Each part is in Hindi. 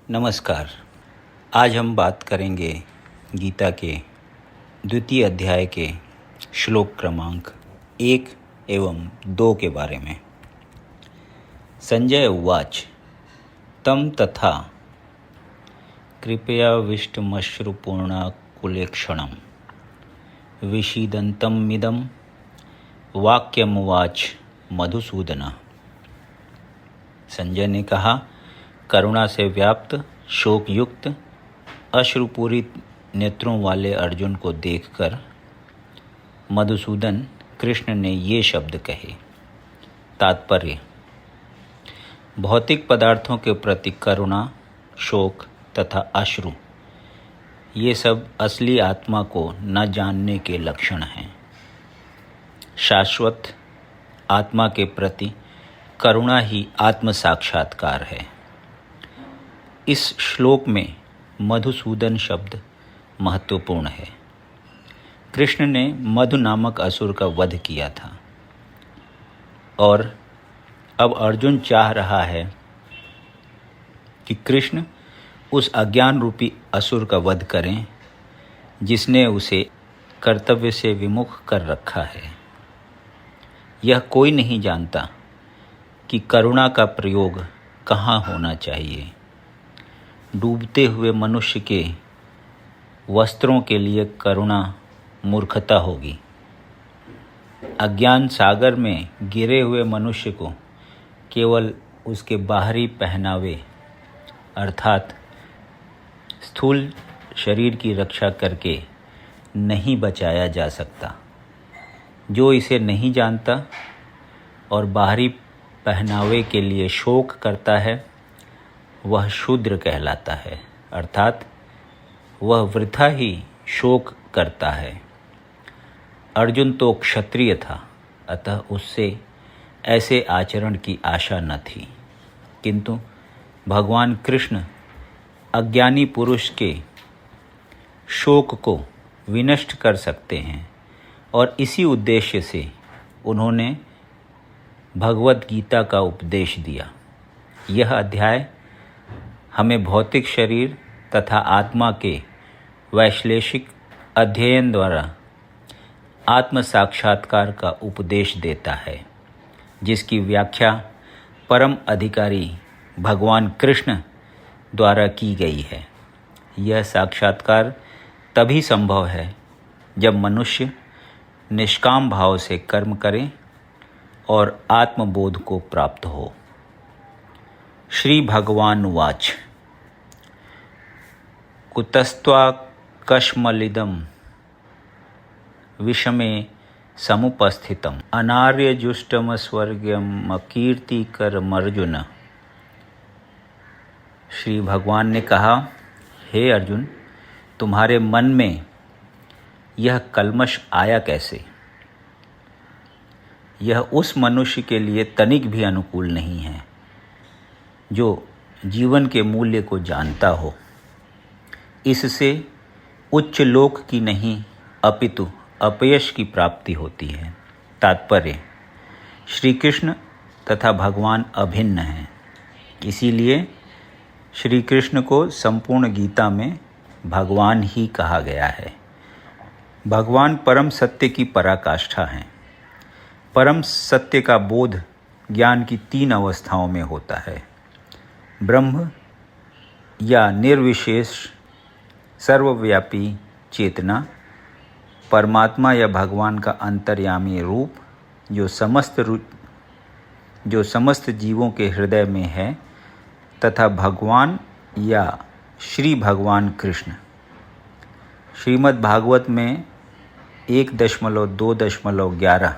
नमस्कार। आज हम बात करेंगे गीता के द्वितीय अध्याय के श्लोक क्रमांक 1 एवं 2 के बारे में। संजय उवाच तं तथा कृपयाविष्टमश्रुपूर्णाकुलेक्षणं विषीदन्तमिदं वाक्यमुवाच मधुसूदनः। संजय ने कहा, करुणा से व्याप्त शोक युक्त अश्रुपूरित नेत्रों वाले अर्जुन को देखकर मधुसूदन कृष्ण ने ये शब्द कहे। तात्पर्य: भौतिक पदार्थों के प्रति करुणा, शोक तथा अश्रु ये सब असली आत्मा को न जानने के लक्षण हैं। शाश्वत आत्मा के प्रति करुणा ही आत्म साक्षात्कार है। इस श्लोक में मधुसूदन शब्द महत्वपूर्ण है। कृष्ण ने मधु नामक असुर का वध किया था और अब अर्जुन चाह रहा है कि कृष्ण उस अज्ञान रूपी असुर का वध करें जिसने उसे कर्तव्य से विमुख कर रखा है। यह कोई नहीं जानता कि करुणा का प्रयोग कहाँ होना चाहिए। डूबते हुए मनुष्य के वस्त्रों के लिए करुणा मूर्खता होगी। अज्ञान सागर में गिरे हुए मनुष्य को केवल उसके बाहरी पहनावे अर्थात स्थूल शरीर की रक्षा करके नहीं बचाया जा सकता। जो इसे नहीं जानता और बाहरी पहनावे के लिए शोक करता है वह शूद्र कहलाता है, अर्थात वह वृथा ही शोक करता है। अर्जुन तो क्षत्रिय था, अतः उससे ऐसे आचरण की आशा न थी, किंतु भगवान कृष्ण अज्ञानी पुरुष के शोक को विनष्ट कर सकते हैं और इसी उद्देश्य से उन्होंने भगवद गीता का उपदेश दिया। यह अध्याय हमें भौतिक शरीर तथा आत्मा के वैश्लेषिक अध्ययन द्वारा आत्म साक्षात्कार का उपदेश देता है, जिसकी व्याख्या परम अधिकारी भगवान कृष्ण द्वारा की गई है। यह साक्षात्कार तभी संभव है जब मनुष्य निष्काम भाव से कर्म करे और आत्मबोध को प्राप्त हो। श्री भगवान उवाच कुतस्त्वाकश्मलिदं विषमे समुपस्थितम् अनार्यजुष्टमस्वर्ग्यमकीर्तिकरमर्जुन। श्री भगवान ने कहा, हे अर्जुन, तुम्हारे मन में यह कल्मश आया कैसे? यह उस मनुष्य के लिए तनिक भी अनुकूल नहीं है जो जीवन के मूल्य को जानता हो। इससे उच्च लोक की नहीं अपितु अपयश की प्राप्ति होती है। तात्पर्य: श्री कृष्ण तथा भगवान अभिन्न हैं, इसीलिए श्री कृष्ण को संपूर्ण गीता में भगवान ही कहा गया है। भगवान परम सत्य की पराकाष्ठा हैं। परम सत्य का बोध ज्ञान की 3 अवस्थाओं में होता है: ब्रह्म या निर्विशेष सर्वव्यापी चेतना, परमात्मा या भगवान का अंतर्यामी रूप जो समस्त जीवों के हृदय में है, तथा भगवान या श्री भगवान कृष्ण। श्रीमद् भागवत में 1.2.11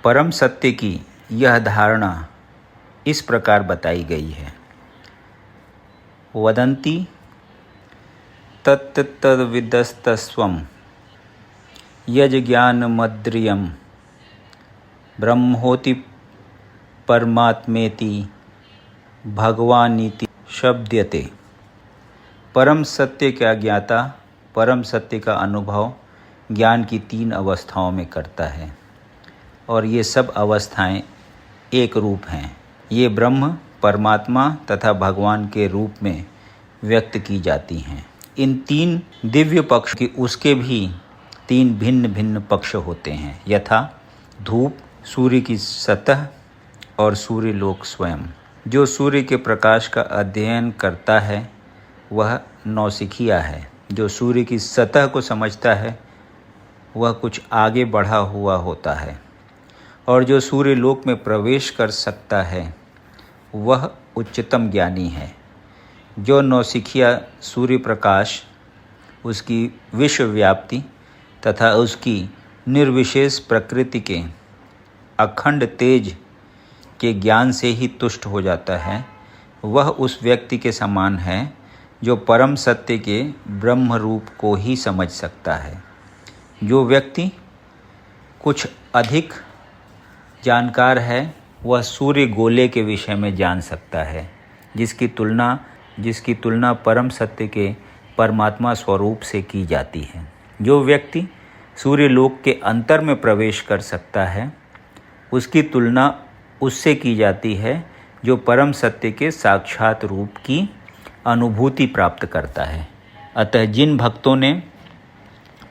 परम सत्य की यह धारणा इस प्रकार बताई गई है: वदन्ति तत्तद्विदस्तस्त्वं यज्ज्ञानमद्रियं ब्रह्मोति परमात्मेति भगवानीति शब्द्यते। परम सत्य का ज्ञाता परम सत्य का अनुभव ज्ञान की 3 अवस्थाओं में करता है और ये सब अवस्थाएं एक रूप हैं। ये ब्रह्म परमात्मा तथा भगवान के रूप में व्यक्त की जाती हैं। इन तीन दिव्य पक्ष की उसके भी तीन भिन्न भिन्न पक्ष होते हैं, यथा धूप, सूर्य की सतह और सूर्य लोक स्वयं। जो सूर्य के प्रकाश का अध्ययन करता है वह नौसिखिया है। जो सूर्य की सतह को समझता है वह कुछ आगे बढ़ा हुआ होता है, और जो सूर्य लोक में प्रवेश कर सकता है वह उच्चतम ज्ञानी है। जो नौसिखिया सूर्य प्रकाश, उसकी विश्वव्याप्ति तथा उसकी निर्विशेष प्रकृति के अखंड तेज के ज्ञान से ही तुष्ट हो जाता है, वह उस व्यक्ति के समान है जो परम सत्य के ब्रह्म रूप को ही समझ सकता है। जो व्यक्ति कुछ अधिक जानकार है वह सूर्य गोले के विषय में जान सकता है, जिसकी तुलना परम सत्य के परमात्मा स्वरूप से की जाती है। जो व्यक्ति सूर्य लोक के अंतर में प्रवेश कर सकता है उसकी तुलना उससे की जाती है जो परम सत्य के साक्षात रूप की अनुभूति प्राप्त करता है। अतः जिन भक्तों ने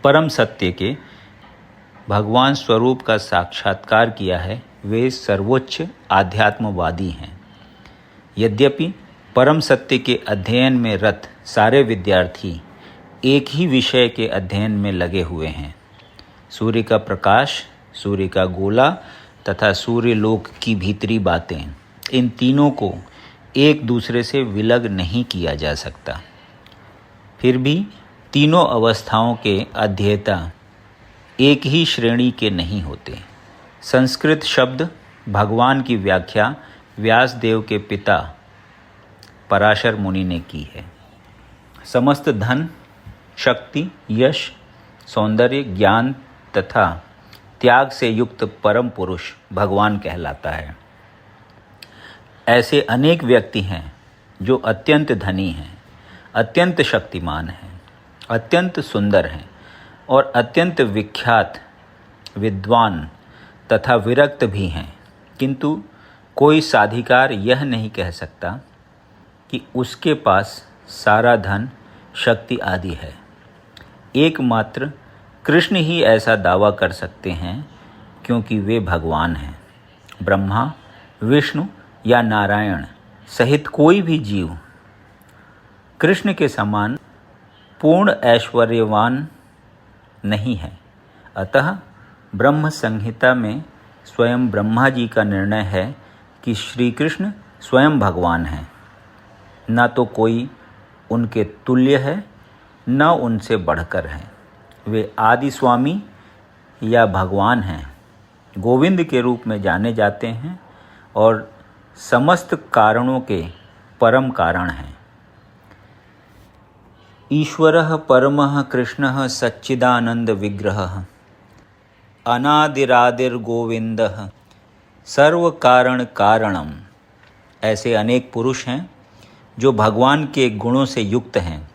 परम सत्य के भगवान स्वरूप का साक्षात्कार किया है वे सर्वोच्च आध्यात्मवादी हैं। यद्यपि परम सत्य के अध्ययन में रत सारे विद्यार्थी एक ही विषय के अध्ययन में लगे हुए हैं। सूर्य का प्रकाश, सूर्य का गोला तथा सूर्य लोक की भीतरी बातें, इन तीनों को एक दूसरे से विलग नहीं किया जा सकता। फिर भी तीनों अवस्थाओं के अध्येता एक ही श्रेणी के नहीं होते। संस्कृत शब्द भगवान की व्याख्या व्यासदेव के पिता पराशर मुनि ने की है। समस्त धन, शक्ति, यश, सौंदर्य, ज्ञान तथा त्याग से युक्त परम पुरुष भगवान कहलाता है। ऐसे अनेक व्यक्ति हैं जो अत्यंत धनी हैं, अत्यंत शक्तिमान हैं, अत्यंत सुंदर हैं और अत्यंत विख्यात, विद्वान तथा विरक्त भी हैं, किंतु कोई साधिकार यह नहीं कह सकता कि उसके पास सारा धन, शक्ति आदि है। एकमात्र कृष्ण ही ऐसा दावा कर सकते हैं क्योंकि वे भगवान हैं। ब्रह्मा, विष्णु या नारायण सहित कोई भी जीव कृष्ण के समान पूर्ण ऐश्वर्यवान नहीं है। अतः ब्रह्म संहिता में स्वयं ब्रह्मा जी का निर्णय है कि श्री कृष्ण स्वयं भगवान हैं। न तो कोई उनके तुल्य है न उनसे बढ़कर हैं। वे आदि स्वामी या भगवान हैं, गोविंद के रूप में जाने जाते हैं और समस्त कारणों के परम कारण हैं। ईश्वरः परमः कृष्णः सच्चिदानंद विग्रहः अनादिरादिर्गोविंदः सर्व कारण कारणम। ऐसे अनेक पुरुष हैं जो भगवान के गुणों से युक्त हैं,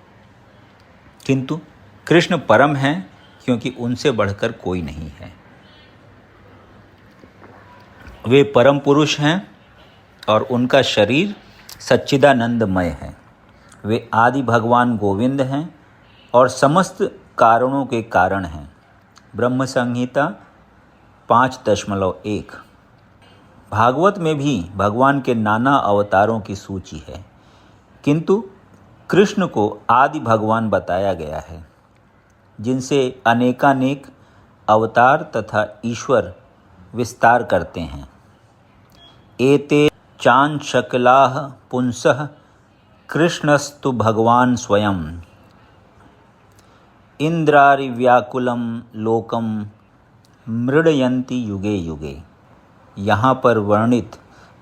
किंतु कृष्ण परम हैं क्योंकि उनसे बढ़कर कोई नहीं है। वे परम पुरुष हैं और उनका शरीर सच्चिदानंदमय है। वे आदि भगवान गोविंद हैं और समस्त कारणों के कारण हैं। ब्रह्म संहिता 5.1। भागवत में भी भगवान के नाना अवतारों की सूची है, किंतु कृष्ण को आदि भगवान बताया गया है, जिनसे अनेकानेक अवतार तथा ईश्वर विस्तार करते हैं। एते चांशकलाः पुंसः कृष्णस्तु भगवान स्वयं इंद्रारिव्याकुलं लोकम मृडयन्ति युगे युगे। यहाँ पर वर्णित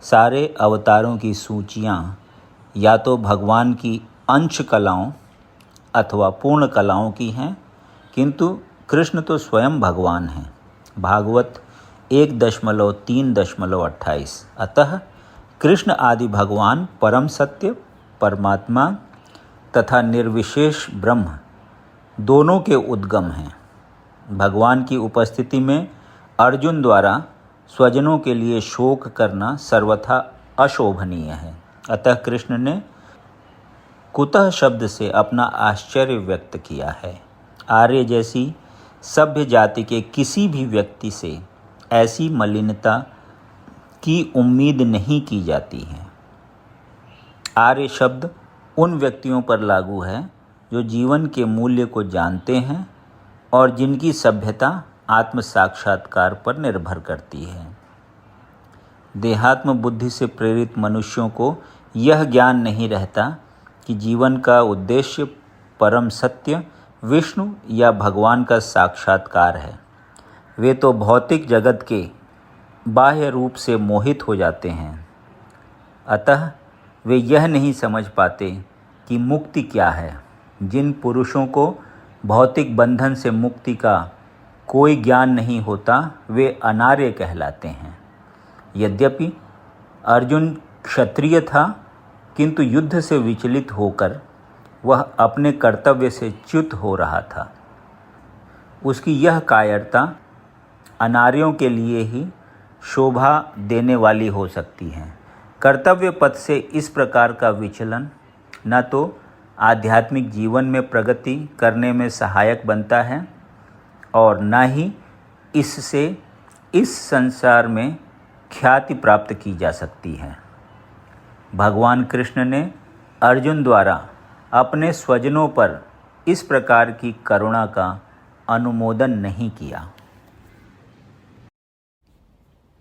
सारे अवतारों की सूचियाँ या तो भगवान की अंश कलाओं अथवा पूर्ण कलाओं की हैं, किंतु कृष्ण तो स्वयं भगवान हैं। भागवत 1.3.28। अतः कृष्ण आदि भगवान परम सत्य, परमात्मा तथा निर्विशेष ब्रह्म दोनों के उद्गम हैं। भगवान की उपस्थिति में अर्जुन द्वारा स्वजनों के लिए शोक करना सर्वथा अशोभनीय है। अतः कृष्ण ने कुतः शब्द से अपना आश्चर्य व्यक्त किया है। आर्य जैसी सभ्य जाति के किसी भी व्यक्ति से ऐसी मलिनता की उम्मीद नहीं की जाती है। आर्य शब्द उन व्यक्तियों पर लागू है जो जीवन के मूल्य को जानते हैं और जिनकी सभ्यता आत्म साक्षात्कार पर निर्भर करती है। देहात्म बुद्धि से प्रेरित मनुष्यों को यह ज्ञान नहीं रहता कि जीवन का उद्देश्य परम सत्य विष्णु या भगवान का साक्षात्कार है। वे तो भौतिक जगत के बाह्य रूप से मोहित हो जाते हैं। अतः वे यह नहीं समझ पाते कि मुक्ति क्या है। जिन पुरुषों को भौतिक बंधन से मुक्ति का कोई ज्ञान नहीं होता, वे अनार्य कहलाते हैं। यद्यपि अर्जुन क्षत्रिय था, किंतु युद्ध से विचलित होकर वह अपने कर्तव्य से च्युत हो रहा था। उसकी यह कायरता अनार्यों के लिए ही शोभा देने वाली हो सकती है। कर्तव्य पथ से इस प्रकार का विचलन न तो आध्यात्मिक जीवन में प्रगति करने में सहायक बनता है और न ही इससे इस संसार में ख्याति प्राप्त की जा सकती है। भगवान कृष्ण ने अर्जुन द्वारा अपने स्वजनों पर इस प्रकार की करुणा का अनुमोदन नहीं किया।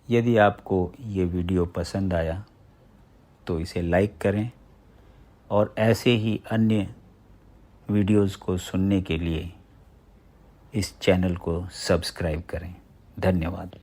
यदि आपको ये वीडियो पसंद आया तो इसे लाइक करें और ऐसे ही अन्य वीडियोज़ को सुनने के लिए इस चैनल को सब्सक्राइब करें। धन्यवाद।